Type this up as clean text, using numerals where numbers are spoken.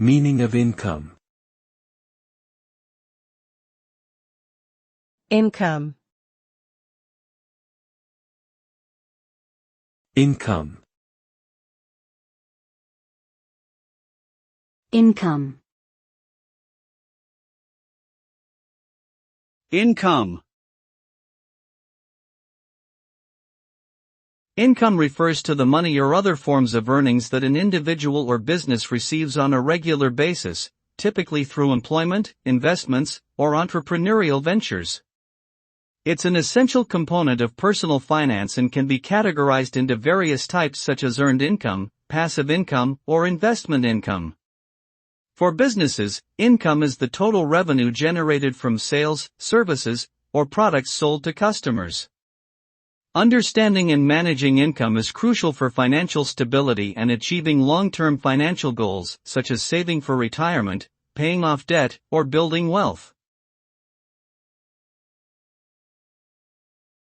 Meaning of income. Income. Income. Income. Income. Income refers to the money or other forms of earnings that an individual or business receives on a regular basis, typically through employment, investments, or entrepreneurial ventures. It's an essential component of personal finance and can be categorized into various types such as earned income, passive income, or investment income. For businesses, income is the total revenue generated from sales, services, or products sold to customers. Understanding and managing income is crucial for financial stability and achieving long-term financial goals, such as saving for retirement, paying off debt, or building wealth.